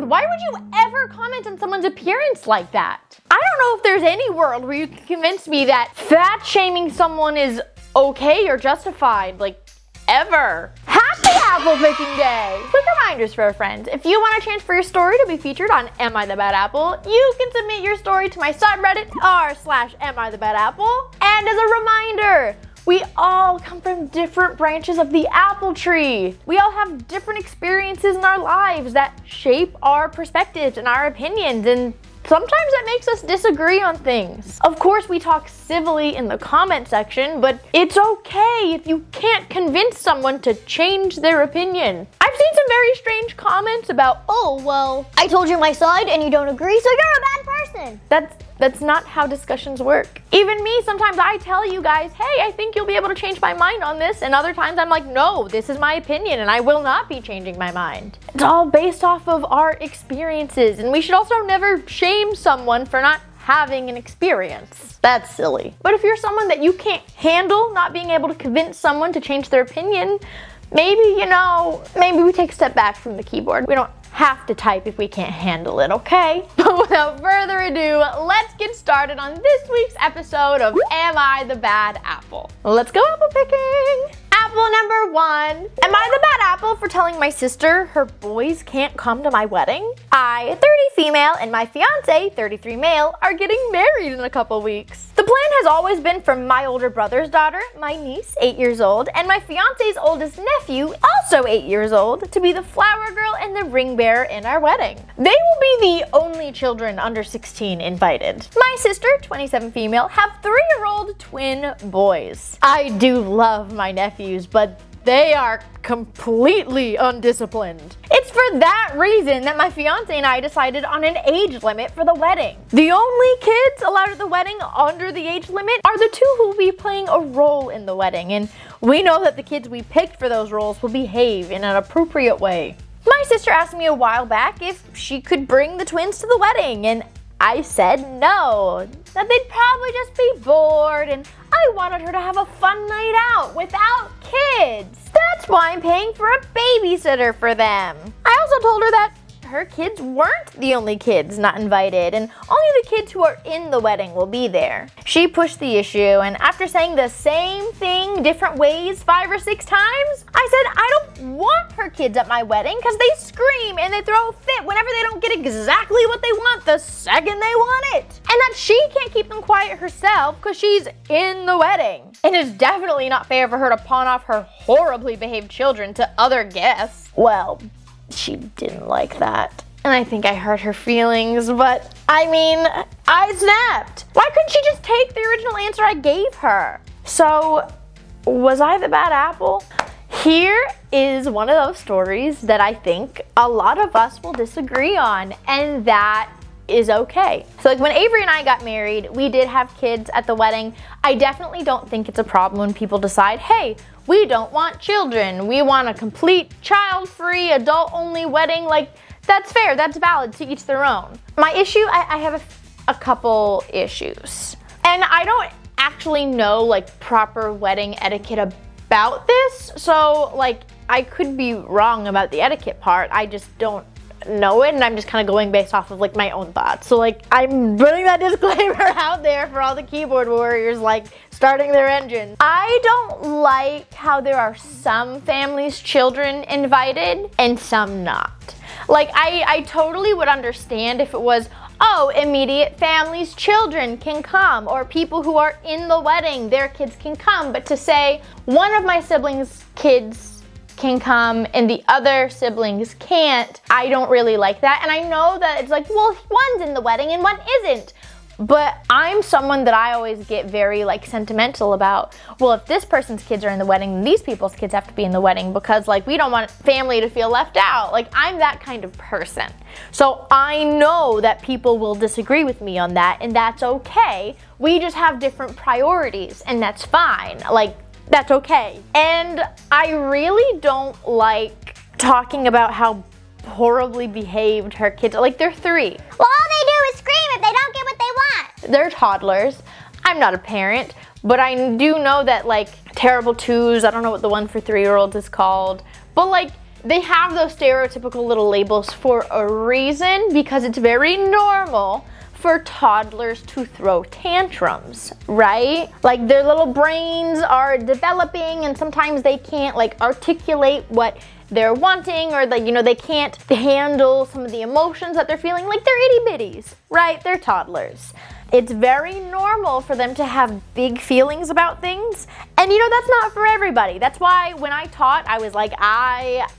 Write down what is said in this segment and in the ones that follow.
Why would you ever comment on someone's appearance like that? I don't know if there's any world where you can convince me that fat shaming someone is okay or justified, like, ever. Happy apple picking day! Quick reminders for our friends. If you want a chance for your story to be featured on Am I the Bad Apple, you can submit your story to my subreddit r/AmITheBadApple. And as a reminder, we all come from different branches of the apple tree. We all have different experiences in our lives that shape our perspectives and our opinions, and sometimes that makes us disagree on things. Of course, we talk civilly in the comment section, but it's okay if you can't convince someone to change their opinion. I've seen some very strange comments about, oh, well, I told you my side and you don't agree, so you're a bad person. That's not how discussions work. Even me, sometimes I tell you guys, hey, I think you'll be able to change my mind on this, and other times I'm like, no, this is my opinion and I will not be changing my mind. It's all based off of our experiences, and we should also never shame someone for not having an experience. That's silly. But if you're someone that you can't handle not being able to convince someone to change their opinion, maybe we take a step back from the keyboard. We don't have to type if we can't handle it, okay? But without further ado, let's get started on this week's episode of Am I the Bad Apple? Let's go apple picking! Apple number 1. Am I the bad apple for telling my sister her boys can't come to my wedding? I, 30 female, and my fiance, 33 male, are getting married in a couple weeks. The plan has always been for my older brother's daughter, my niece, 8 years old, and my fiance's oldest nephew, also 8 years old, to be the flower girl and the ring bearer in our wedding. They will be the only children under 16 invited. My sister, 27 female, have 3-year-old twin boys. I do love my nephews, but they are completely undisciplined. It's for that reason that my fiance and I decided on an age limit for the wedding. The only kids allowed at the wedding under the age limit are the 2 who will be playing a role in the wedding, and we know that the kids we picked for those roles will behave in an appropriate way. My sister asked me a while back if she could bring the twins to the wedding, and I said no, that they'd probably just be bored, and I wanted her to have a fun night out without kids. That's why I'm paying for a babysitter for them. I also told her that her kids weren't the only kids not invited, and only the kids who are in the wedding will be there. She pushed the issue, and after saying the same thing different ways 5 or 6 times, I said I don't want her kids at my wedding because they scream and they throw a fit whenever they don't get exactly what they want the second they want it. And that she can't keep them quiet herself because she's in the wedding. And it's definitely not fair for her to pawn off her horribly behaved children to other guests. Well, she didn't like that, and I think I hurt her feelings, but I mean, I snapped. Why couldn't she just take the original answer I gave her? So, was I the bad apple? Here is one of those stories that I think a lot of us will disagree on, and that is okay. So like when Avery and I got married, we did have kids at the wedding. I definitely don't think it's a problem when people decide, hey, we don't want children. We want a complete child-free, adult-only wedding. Like, that's fair, that's valid, to each their own. My issue, I have a couple issues. And I don't actually know like proper wedding etiquette about this. So like, I could be wrong about the etiquette part. I just don't know it, and I'm just kind of going based off of like my own thoughts. So like, I'm putting that disclaimer out there for all the keyboard warriors like starting their engines. I don't like how there are some families' children invited and some not. Like I totally would understand if it was, oh, immediate families' children can come, or people who are in the wedding, their kids can come, but to say one of my siblings' kids can come and the other siblings can't, I don't really like that. And I know that it's like, well, one's in the wedding and one isn't. But I'm someone that I always get very like sentimental about, well, if this person's kids are in the wedding, then these people's kids have to be in the wedding because like we don't want family to feel left out. Like I'm that kind of person. So I know that people will disagree with me on that, and that's okay. We just have different priorities, and that's fine. Like, that's okay. And I really don't like talking about how horribly behaved her kids are. Like, they're 3. Well, all they do is scream if they don't get what they want. They're toddlers. I'm not a parent, but I do know that like terrible twos, I don't know what the one for 3-year-olds is called, but like they have those stereotypical little labels for a reason, because it's very normal for toddlers to throw tantrums, right? Like their little brains are developing and sometimes they can't like articulate what they're wanting, or like, you know, they can't handle some of the emotions that they're feeling. Like they're itty bitties, right? They're toddlers. It's very normal for them to have big feelings about things. And you know, that's not for everybody. That's why when I taught, I was like,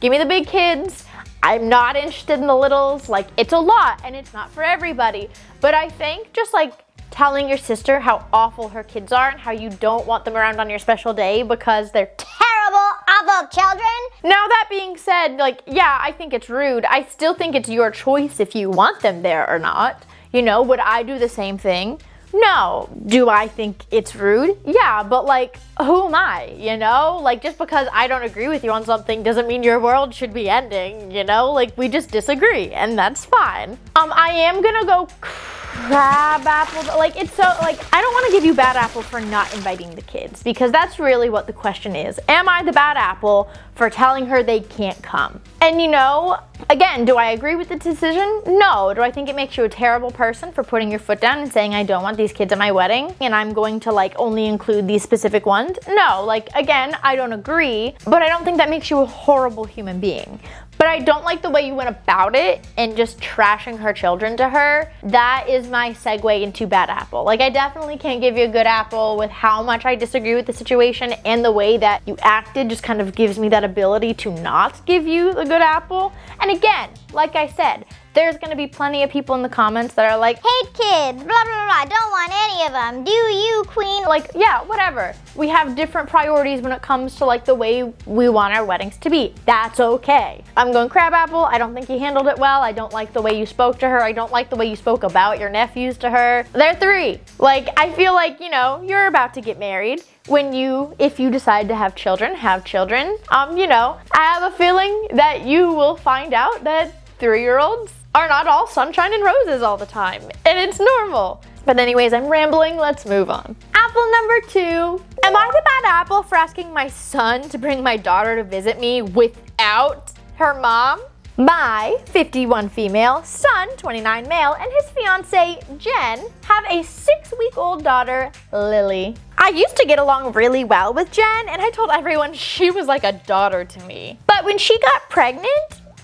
give me the big kids. I'm not interested in the littles. Like, it's a lot and it's not for everybody. But I think just like telling your sister how awful her kids are and how you don't want them around on your special day because they're Terrible, awful children. Now that being said, like, yeah, I think it's rude. I still think it's your choice if you want them there or not. You know, would I do the same thing? No. Do I think it's rude? Yeah, but like, who am I, you know? Like, just because I don't agree with you on something doesn't mean your world should be ending, you know? Like, we just disagree, and that's fine. I am gonna go crab apple. Like, it's so, like, I don't want to give you bad apple for not inviting the kids, because that's really what the question is. Am I the bad apple for telling her they can't come? And you know, again, do I agree with the decision? No. Do I think it makes you a terrible person for putting your foot down and saying, I don't want these kids at my wedding and I'm going to like only include these specific ones? No. Like, again, I don't agree, but I don't think that makes you a horrible human being. But I don't like the way you went about it and just trashing her children to her. That is my segue into bad apple. Like, I definitely can't give you a good apple with how much I disagree with the situation, and the way that you acted just kind of gives me that ability to not give you a good apple. And again, like I said, there's gonna be plenty of people in the comments that are like, hate kids, blah, blah, blah, don't want any of them. Do you, queen? Like, yeah, whatever. We have different priorities when it comes to like the way we want our weddings to be. That's okay. I'm going crabapple. I don't think you handled it well. I don't like the way you spoke to her. I don't like the way you spoke about your nephews to her. They're 3. Like, I feel like, you know, you're about to get married. If you decide to have children, you know, I have a feeling that you will find out that 3-year-olds are not all sunshine and roses all the time, and it's normal. But anyways, I'm rambling, let's move on. Apple number 2. Am I the bad apple for asking my son to bring my daughter to visit me without her mom? My 51 female, son 29 male, and his fiance Jen have a 6-week-old daughter, Lily. I used to get along really well with Jen, and I told everyone she was like a daughter to me. But when she got pregnant,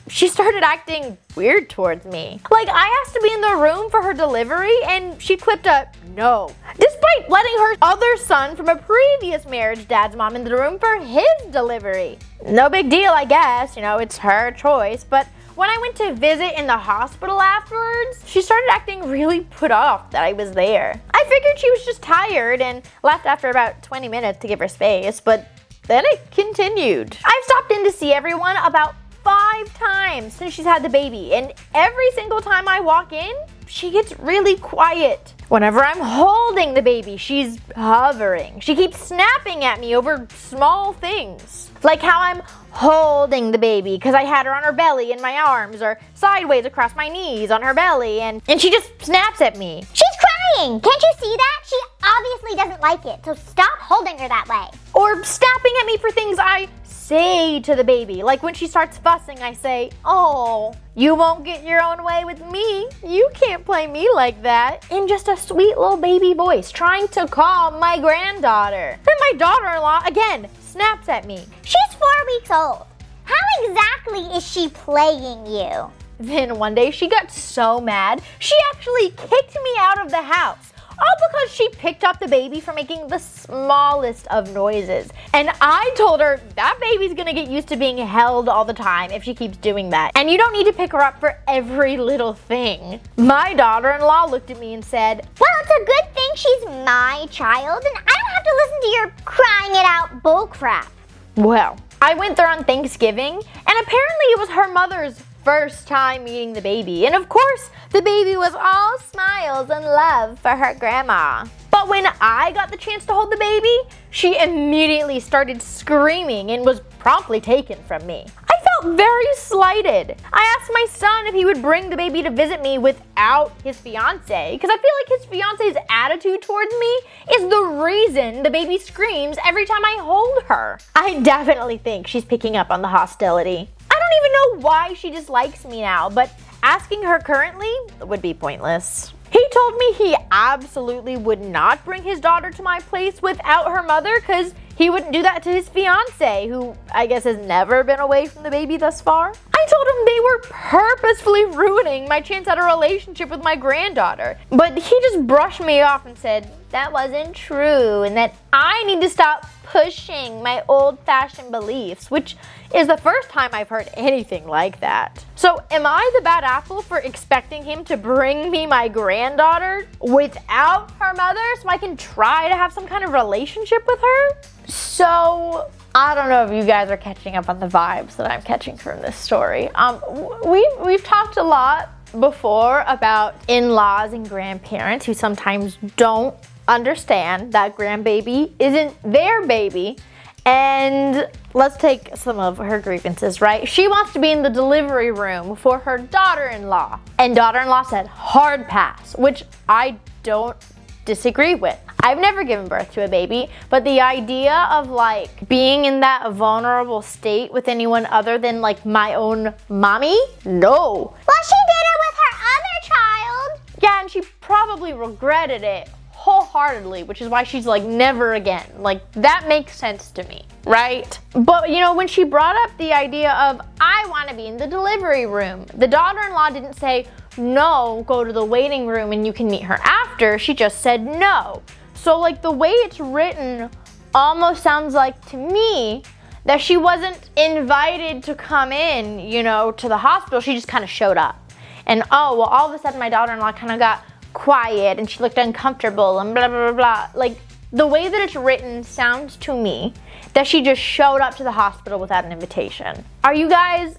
she started acting weird towards me. Like, I asked to be in the room for her delivery and she clipped a no, despite letting her other son from a previous marriage dad's mom in the room for his delivery. No big deal, I guess, you know, it's her choice. But when I went to visit in the hospital afterwards, she started acting really put off that I was there. I figured she was just tired and left after about 20 minutes to give her space, but then it continued. I've stopped in to see everyone about 5 times since she's had the baby, and every single time I walk in, she gets really quiet. Whenever I'm holding the baby, she's hovering. She keeps snapping at me over small things. Like how I'm holding the baby because I had her on her belly in my arms, or sideways across my knees on her belly, and she just snaps at me. She's crying! Can't you see that? She obviously doesn't like it, so stop holding her that way. Or snapping at me for things I say to the baby. Like when she starts fussing, I say, oh, you won't get your own way with me. You can't play me like that. In just a sweet little baby voice, trying to calm my granddaughter. Then my daughter-in-law, again, snaps at me. She's 4 weeks old. How exactly is she playing you? Then one day she got so mad, she actually kicked me out of the house. All because she picked up the baby for making the smallest of noises. And I told her that baby's gonna get used to being held all the time if she keeps doing that. And you don't need to pick her up for every little thing. My daughter-in-law looked at me and said, well, it's a good thing she's my child and I don't have to listen to your crying it out bullcrap. Well, I went there on Thanksgiving, and apparently it was her mother's first time meeting the baby. And of course, the baby was all smiles and love for her grandma. But when I got the chance to hold the baby, she immediately started screaming and was promptly taken from me. I felt very slighted. I asked my son if he would bring the baby to visit me without his fiance, because I feel like his fiance's attitude towards me is the reason the baby screams every time I hold her. I definitely think she's picking up on the hostility. I know why she dislikes me now, but asking her currently would be pointless. He told me he absolutely would not bring his daughter to my place without her mother because he wouldn't do that to his fiance, who I guess has never been away from the baby thus far. I told him they were purposefully ruining my chance at a relationship with my granddaughter, but he just brushed me off and said that wasn't true and that I need to stop pushing my old-fashioned beliefs, which is the first time I've heard anything like that. So am I the bad apple for expecting him to bring me my granddaughter without her mother so I can try to have some kind of relationship with her? So I don't know if you guys are catching up on the vibes that I'm catching from this story. We've talked a lot before about in-laws and grandparents who sometimes don't understand that grandbaby isn't their baby. And let's take some of her grievances, right? She wants to be in the delivery room for her daughter-in-law. And daughter-in-law said hard pass, which I don't disagree with. I've never given birth to a baby, but the idea of like being in that vulnerable state with anyone other than like my own mommy? No. Well, she did it with her other child. Yeah, and she probably regretted it wholeheartedly, which is why she's like never again. Like that makes sense to me, right? But you know, when she brought up the idea of I want to be in the delivery room, the daughter-in-law didn't say no, go to the waiting room and you can meet her after. She just said no. So like the way it's written almost sounds like to me that she wasn't invited to come in, you know, to the hospital. She just kind of showed up. And oh, well, all of a sudden my daughter-in-law kind of got quiet and she looked uncomfortable and blah, blah, blah, blah. Like the way that it's written sounds to me that she just showed up to the hospital without an invitation. Are you guys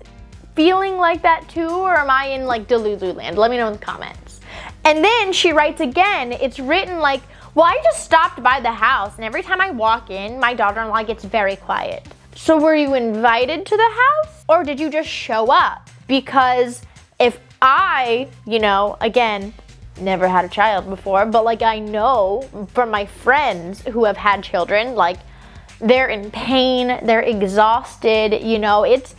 feeling like that too, or am I in like Delulu land? Let me know in the comments. And then she writes again, it's written like, well, I just stopped by the house and every time I walk in, my daughter-in-law gets very quiet. So were you invited to the house or did you just show up? Because if I, you know, again, never had a child before, but like I know from my friends who have had children, like they're in pain, they're exhausted, you know, it's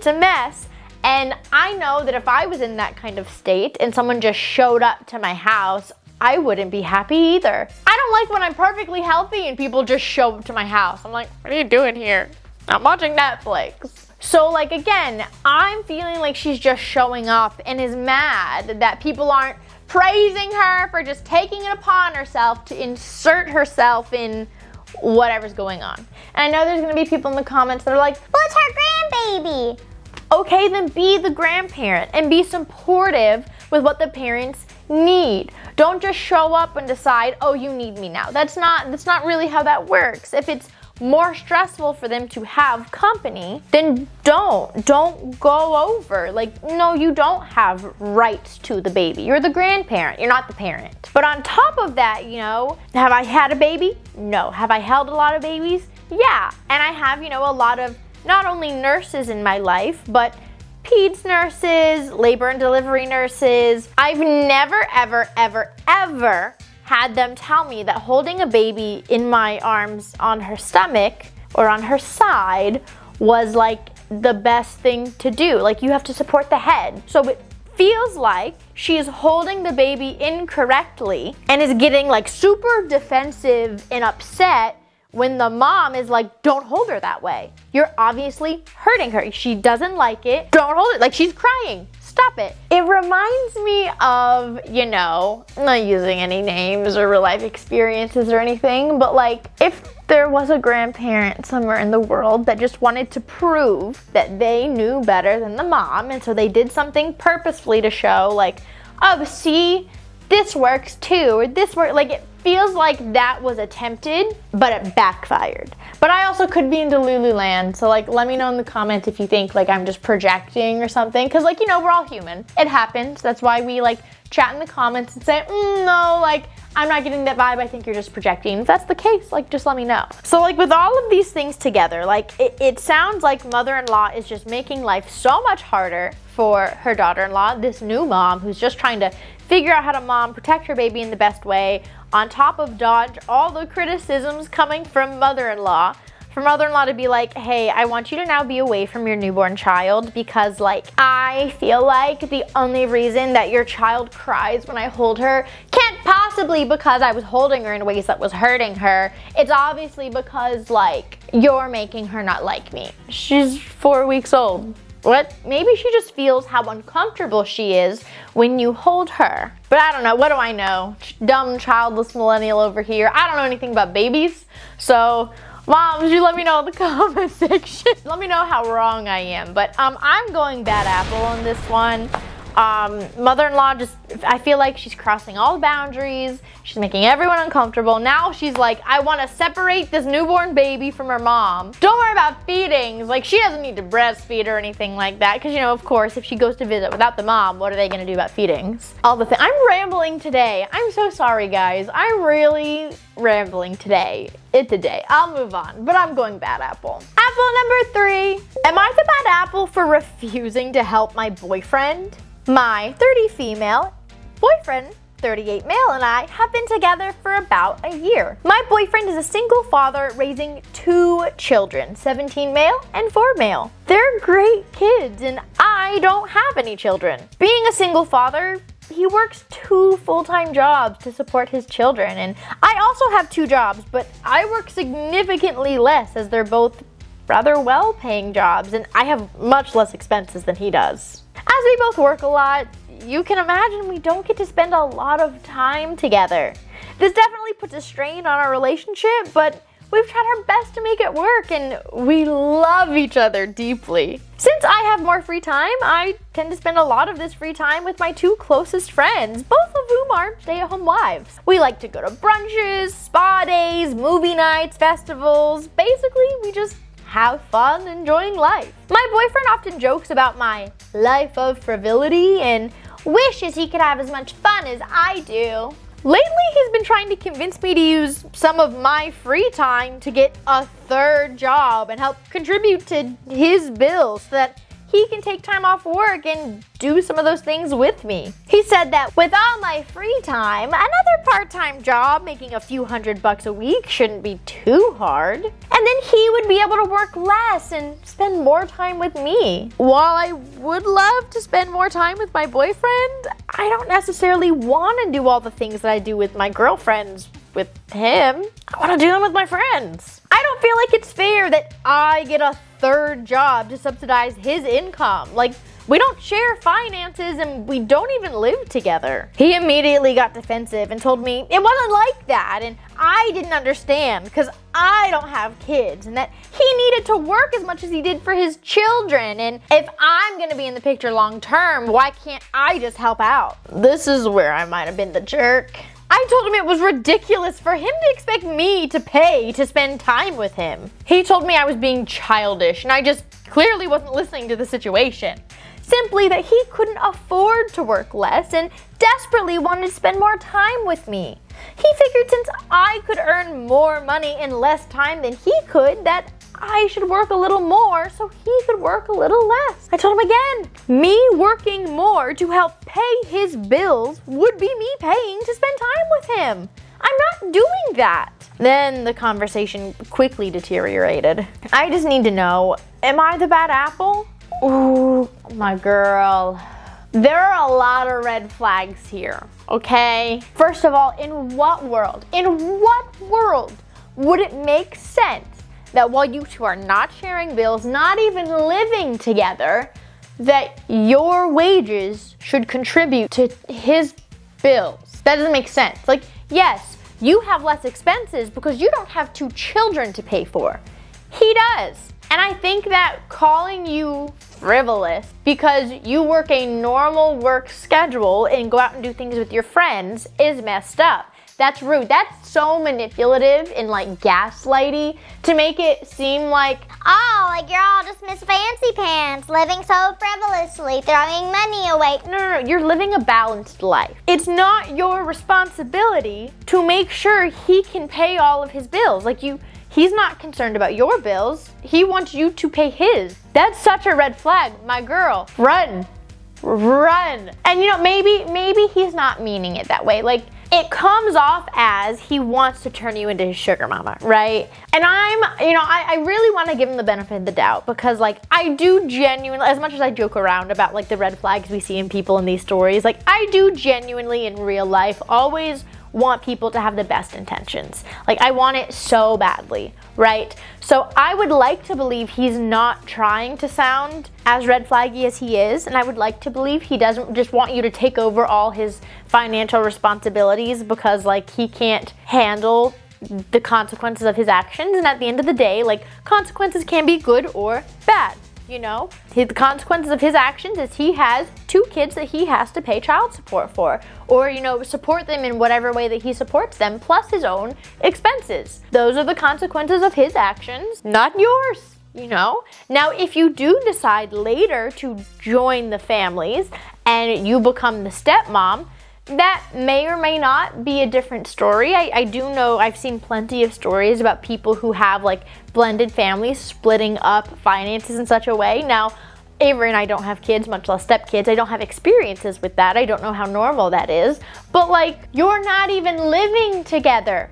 a mess. And I know that if I was in that kind of state and someone just showed up to my house, I wouldn't be happy either. I don't like when I'm perfectly healthy and people just show up to my house. I'm like, what are you doing here? I'm watching Netflix. So like again, I'm feeling like she's just showing up and is mad that people aren't praising her for just taking it upon herself to insert herself in whatever's going on. And I know there's gonna be people in the comments that are like, well, it's her grandbaby. Okay, then be the grandparent and be supportive with what the parents need. Don't just show up and decide, oh, you need me now. That's not really how that works. If it's more stressful for them to have company, then don't go over. Like, no, you don't have rights to the baby. You're the grandparent, you're not the parent. But on top of that, you know, have I had a baby? No. Have I held a lot of babies? Yeah. And I have, you know, a lot of not only nurses in my life, but peds nurses, labor and delivery nurses. I've never, ever, ever, ever had them tell me that holding a baby in my arms on her stomach or on her side was like the best thing to do. Like you have to support the head. So it feels like she is holding the baby incorrectly and is getting like super defensive and upset when the mom is like, don't hold her that way. You're obviously hurting her. She doesn't like it. Don't hold it. Like she's crying. Stop it. It reminds me of, you know, I'm not using any names or real life experiences or anything, but like if there was a grandparent somewhere in the world that just wanted to prove that they knew better than the mom, and so they did something purposefully to show like, oh, see, this works too, or this works. Like it feels like that was attempted, but it backfired. But I also could be in Delulu land, so like let me know in the comments if you think like I'm just projecting or something, because like, you know, we're all human. It happens. That's why we like chat in the comments and say, no, like I'm not getting that vibe. I think you're just projecting. If that's the case, like just let me know. So like with all of these things together, like it sounds like mother-in-law is just making life so much harder for her daughter-in-law, this new mom who's just trying to figure out how to protect her baby in the best way, on top of dodge all the criticisms coming from mother-in-law for mother-in-law to be like, hey, I want you to now be away from your newborn child because like I feel like the only reason that your child cries when I hold her can't possibly because I was holding her in ways that was hurting her. It's obviously because like you're making her not like me. She's 4 weeks old. What? Maybe she just feels how uncomfortable she is when you hold her. But I don't know. What do I know? Dumb, childless millennial over here. I don't know anything about babies. So, moms, you let me know in the comment section. Let me know how wrong I am. But I'm going bad apple on this one. Mother-in-law just, I feel like she's crossing all the boundaries. She's making everyone uncomfortable. Now she's like, I want to separate this newborn baby from her mom. Don't worry about feedings. Like, she doesn't need to breastfeed or anything like that. Because, you know, of course, if she goes to visit without the mom, what are they going to do about feedings? All the things. I'm rambling today. I'm so sorry, guys. I'm really rambling today. It's a day. I'll move on. But I'm going bad apple. Apple number 3. Am I the bad apple for refusing to help my boyfriend? My 30 female boyfriend, 38 male, and I have been together for about a year. My boyfriend is a single father raising 2 children, 17 male and 4 male. They're great kids and I don't have any children. Being a single father, he works 2 full-time jobs to support his children, and I also have 2 jobs, but I work significantly less as they're both rather well-paying jobs and I have much less expenses than he does. As we both work a lot, you can imagine we don't get to spend a lot of time together. This definitely puts a strain on our relationship, but we've tried our best to make it work and we love each other deeply. Since I have more free time, I tend to spend a lot of this free time with my 2 closest friends, both of whom are stay-at-home wives. We like to go to brunches, spa days, movie nights, festivals. Basically, we just have fun enjoying life. My boyfriend often jokes about my life of frivolity and wishes he could have as much fun as I do. Lately, he's been trying to convince me to use some of my free time to get a 3rd job and help contribute to his bills so that he can take time off work and do some of those things with me. He said that with all my free time, another part-time job making a few $100 a week shouldn't be too hard. And then he would be able to work less and spend more time with me. While I would love to spend more time with my boyfriend, I don't necessarily want to do all the things that I do with my girlfriends with him. I want to do them with my friends. I don't feel like it's fair that I get a 3rd job to subsidize his income. Like, we don't share finances and we don't even live together. He immediately got defensive and told me it wasn't like that and I didn't understand because I don't have kids and that he needed to work as much as he did for his children, and if I'm gonna be in the picture long term, why can't I just help out? This is where I might have been the jerk. I told him it was ridiculous for him to expect me to pay to spend time with him. He told me I was being childish and I just clearly wasn't listening to the situation. Simply that he couldn't afford to work less and desperately wanted to spend more time with me. He figured since I could earn more money in less time than he could, that I should work a little more so he could work a little less. I told him again, me working more to help pay his bills would be me paying to spend time with him. I'm not doing that. Then the conversation quickly deteriorated. I just need to know, am I the bad apple? Ooh, my girl. There are a lot of red flags here, okay? First of all, in what world would it make sense that while you 2 are not sharing bills, not even living together, that your wages should contribute to his bills? That doesn't make sense. Like, yes, you have less expenses because you don't have 2 children to pay for. He does. And I think that calling you frivolous because you work a normal work schedule and go out and do things with your friends is messed up. That's rude. That's so manipulative and like gaslighty to make it seem like, oh, like you're all just Miss Fancy Pants, living so frivolously, throwing money away. No, you're living a balanced life. It's not your responsibility to make sure he can pay all of his bills. Like he's not concerned about your bills. He wants you to pay his. That's such a red flag. My girl, run. And you know, maybe he's not meaning it that way. Like, it comes off as he wants to turn you into his sugar mama, right? And I really want to give him the benefit of the doubt, because like I do genuinely, as much as I joke around about like the red flags we see in people in these stories, like I do genuinely in real life always want people to have the best intentions. Like I want it so badly, right? So I would like to believe he's not trying to sound as red flaggy as he is, and I would like to believe he doesn't just want you to take over all his financial responsibilities because like he can't handle the consequences of his actions. And at the end of the day, like consequences can be good or bad. You know, the consequences of his actions is he has 2 kids that he has to pay child support for, or, you know, support them in whatever way that he supports them, plus his own expenses. Those are the consequences of his actions, not yours, you know. Now, if you do decide later to join the families and you become the stepmom, that may or may not be a different story. I do know, I've seen plenty of stories about people who have like blended families splitting up finances in such a way. Now, Avery and I don't have kids, much less stepkids. I don't have experiences with that. I don't know how normal that is. But like, you're not even living together.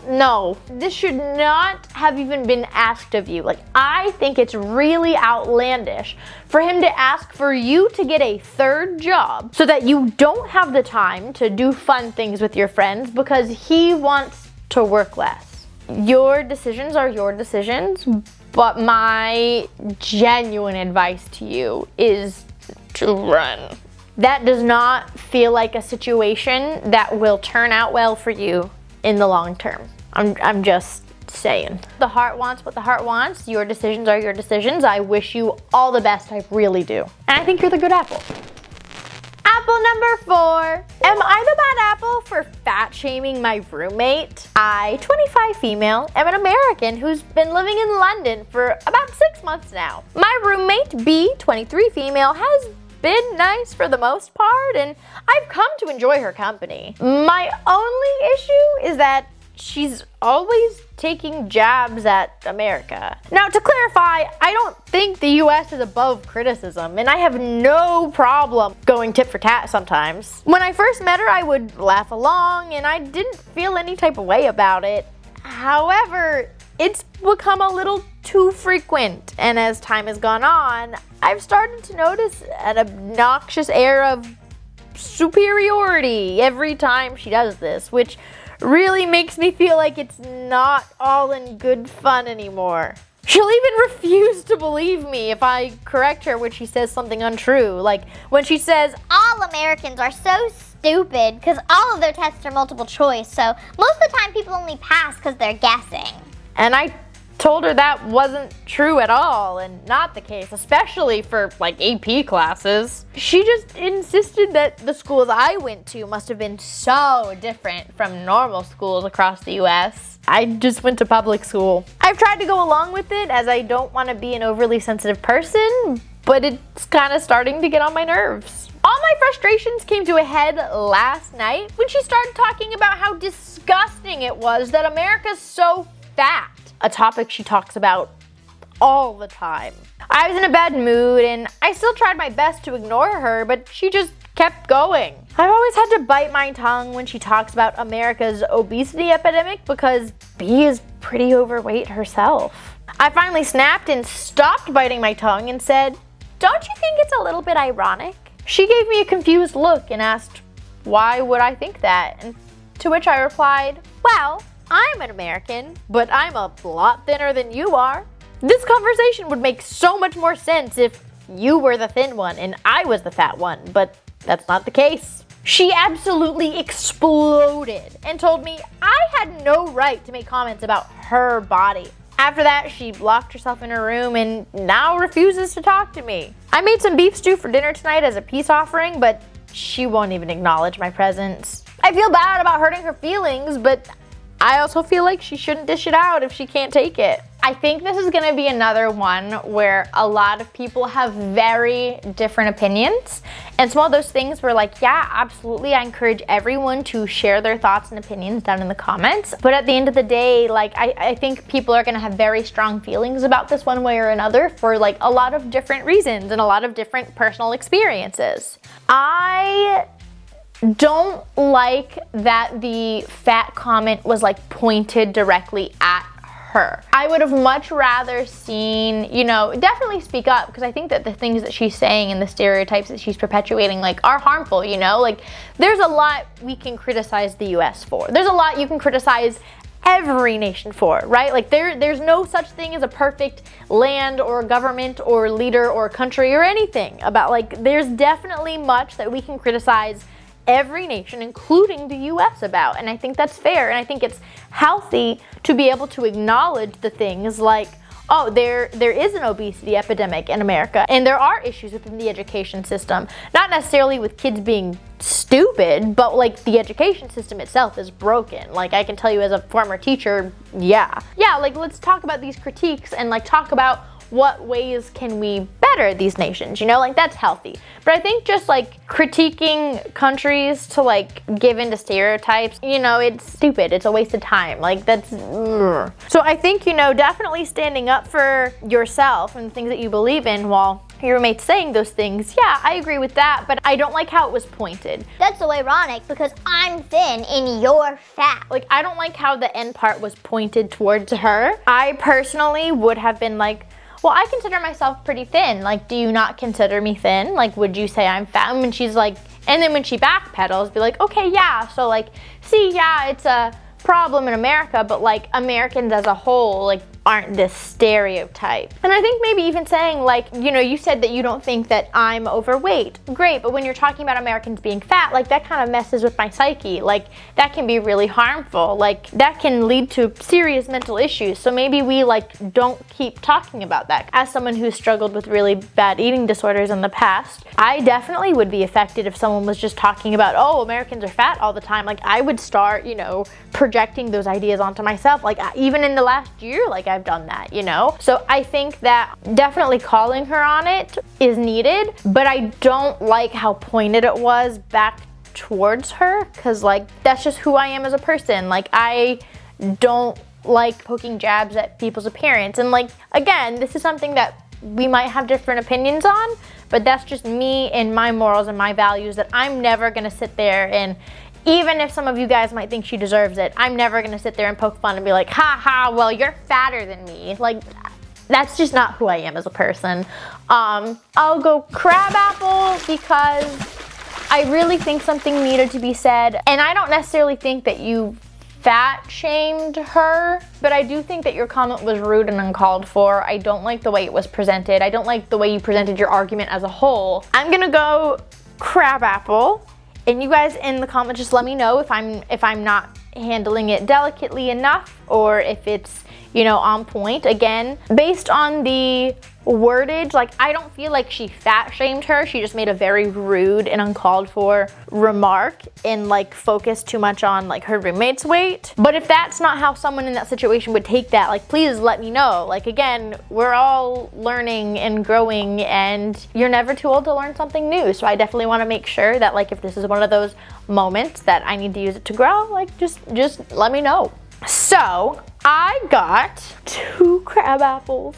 No, this should not have even been asked of you. Like, I think it's really outlandish for him to ask for you to get a 3rd job so that you don't have the time to do fun things with your friends because he wants to work less. Your decisions are your decisions, but my genuine advice to you is to run. That does not feel like a situation that will turn out well for you in the long term. I'm just saying. The heart wants what the heart wants. Your decisions are your decisions. I wish you all the best, I really do. And I think you're the good apple. Apple number 4. Am I the bad apple for fat shaming my roommate? I, 25 female, am an American who's been living in London for about 6 months now. My roommate, B, 23 female, has been nice for the most part, and I've come to enjoy her company. My only issue is that she's always taking jabs at America. Now, to clarify, I don't think the US is above criticism, and I have no problem going tit for tat sometimes. When I first met her, I would laugh along, and I didn't feel any type of way about it. However, it's become a little too frequent, and as time has gone on, I've started to notice an obnoxious air of superiority every time she does this, which really makes me feel like it's not all in good fun anymore. She'll even refuse to believe me if I correct her when she says something untrue, like when she says, all Americans are so stupid because all of their tests are multiple choice, so most of the time people only pass because they're guessing. And I told her that wasn't true at all, and not the case, especially for like AP classes. She just insisted that the schools I went to must have been so different from normal schools across the US. I just went to public school. I've tried to go along with it as I don't want to be an overly sensitive person, but it's kind of starting to get on my nerves. All my frustrations came to a head last night when she started talking about how disgusting it was that America's so fat, a topic she talks about all the time. I was in a bad mood and I still tried my best to ignore her, but she just kept going. I've always had to bite my tongue when she talks about America's obesity epidemic because B is pretty overweight herself. I finally snapped and stopped biting my tongue and said, "Don't you think it's a little bit ironic?" She gave me a confused look and asked, "Why would I think that?" And to which I replied, "Well, I'm an American, but I'm a lot thinner than you are. This conversation would make so much more sense if you were the thin one and I was the fat one, but that's not the case." She absolutely exploded and told me I had no right to make comments about her body. After that, she locked herself in her room and now refuses to talk to me. I made some beef stew for dinner tonight as a peace offering, but she won't even acknowledge my presence. I feel bad about hurting her feelings, but I also feel like she shouldn't dish it out if she can't take it. I think this is gonna be another one where a lot of people have very different opinions. And it's one of those things where like, yeah, absolutely, I encourage everyone to share their thoughts and opinions down in the comments. But at the end of the day, like, I think people are gonna have very strong feelings about this one way or another for like a lot of different reasons and a lot of different personal experiences. I don't like that the fat comment was like pointed directly at her. I would have much rather seen, you know, definitely speak up, because I think that the things that she's saying and the stereotypes that she's perpetuating like are harmful, you know? Like there's a lot we can criticize the US for. There's a lot you can criticize every nation for, right? Like there's no such thing as a perfect land or government or leader or country or anything about, like, there's definitely much that we can criticize every nation, including the US, about. And I think that's fair. And I think it's healthy to be able to acknowledge the things like, oh, there is an obesity epidemic in America, and there are issues within the education system. Not necessarily with kids being stupid, but like the education system itself is broken. Like I can tell you as a former teacher, yeah, like let's talk about these critiques and like talk about what ways can we better these nations, you know, like that's healthy. But I think just like critiquing countries to like give into stereotypes, you know, it's stupid. It's a waste of time. Like that's, So I think, you know, definitely standing up for yourself and the things that you believe in while your roommate's saying those things, yeah, I agree with that, but I don't like how it was pointed. That's so ironic because I'm thin and you're fat. Like I don't like how the end part was pointed towards her. I personally would have been like, well, I consider myself pretty thin. Like, do you not consider me thin? Like, would you say I'm fat? And when she's like, and then when she backpedals, be like, okay, yeah. So like, see, yeah, it's a problem in America, but like Americans as a whole, like aren't this stereotype. And I think maybe even saying like, you know, you said that you don't think that I'm overweight. Great, but when you're talking about Americans being fat, like that kind of messes with my psyche. Like that can be really harmful. Like that can lead to serious mental issues. So maybe we like don't keep talking about that. As someone who's struggled with really bad eating disorders in the past, I definitely would be affected if someone was just talking about, oh, Americans are fat all the time. Like I would start, you know, projecting those ideas onto myself. Like even in the last year, like I've done that, you know? So I think that definitely calling her on it is needed, but I don't like how pointed it was back towards her, because like that's just who I am as a person. Like I don't like poking jabs at people's appearance. And like, again, this is something that we might have different opinions on, but that's just me and my morals and my values that I'm never gonna sit there and, even if some of you guys might think she deserves it, I'm never gonna sit there and poke fun and be like, ha ha, well, you're fatter than me. Like, that's just not who I am as a person. I'll go crabapple because I really think something needed to be said. And I don't necessarily think that you fat shamed her, but I do think that your comment was rude and uncalled for. I don't like the way it was presented. I don't like the way you presented your argument as a whole. I'm gonna go crabapple. And you guys in the comments just let me know if I'm not handling it delicately enough or if it's, you know, on point. Again, based on the wordage, like I don't feel like she fat shamed her. She just made a very rude and uncalled for remark and like focused too much on like her roommate's weight. But if that's not how someone in that situation would take that, like please let me know. Like again, we're all learning and growing and you're never too old to learn something new. So I definitely want to make sure that like if this is one of those moments that I need to use it to grow, like just let me know. So I got 2 crab apples,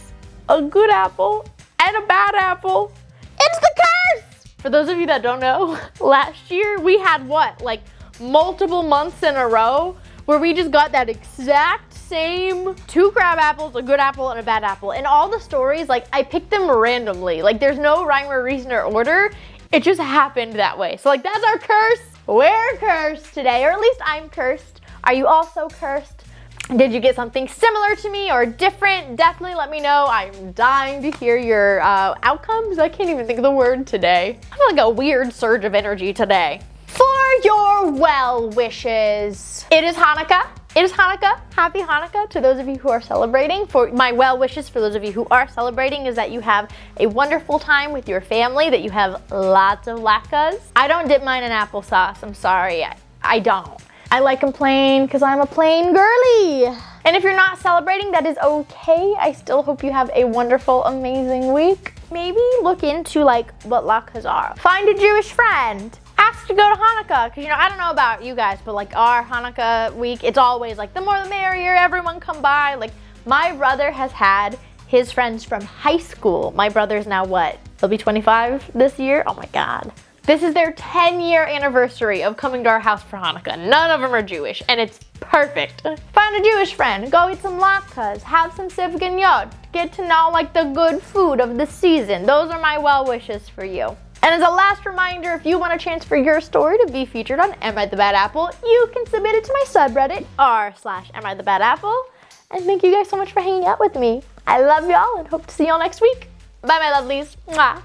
a good apple, and a bad apple. It's the curse! For those of you that don't know, last year we had what, like multiple months in a row where we just got that exact same 2 crab apples, a good apple, and a bad apple. And all the stories, like I picked them randomly. Like there's no rhyme or reason or order. It just happened that way. So like that's our curse. We're cursed today, or at least I'm cursed. Are you also cursed? Did you get something similar to me or different? Definitely let me know. I'm dying to hear your outcomes. I can't even think of the word today. I have like a weird surge of energy today. For your well wishes, it is Hanukkah. It is Hanukkah. Happy Hanukkah to those of you who are celebrating. For my well wishes for those of you who are celebrating is that you have a wonderful time with your family, that you have lots of latkes. I don't dip mine in applesauce. I'm sorry. I don't. I like them plain because I'm a plain girly. And if you're not celebrating, that is okay. I still hope you have a wonderful, amazing week. Maybe look into like what latkes are. Find a Jewish friend. Ask to go to Hanukkah, because you know, I don't know about you guys, but like our Hanukkah week, it's always like the more the merrier, everyone come by. Like my brother has had his friends from high school. My brother's now what? He'll be 25 this year? Oh my God. This is their 10-year anniversary of coming to our house for Hanukkah. None of them are Jewish, and it's perfect. Find a Jewish friend, go eat some latkes, have some sivganyot, get to know like the good food of the season. Those are my well wishes for you. And as a last reminder, if you want a chance for your story to be featured on Am I the Bad Apple, you can submit it to my subreddit, r/AmITheBadApple. And thank you guys so much for hanging out with me. I love y'all and hope to see y'all next week. Bye, my lovelies. Mwah.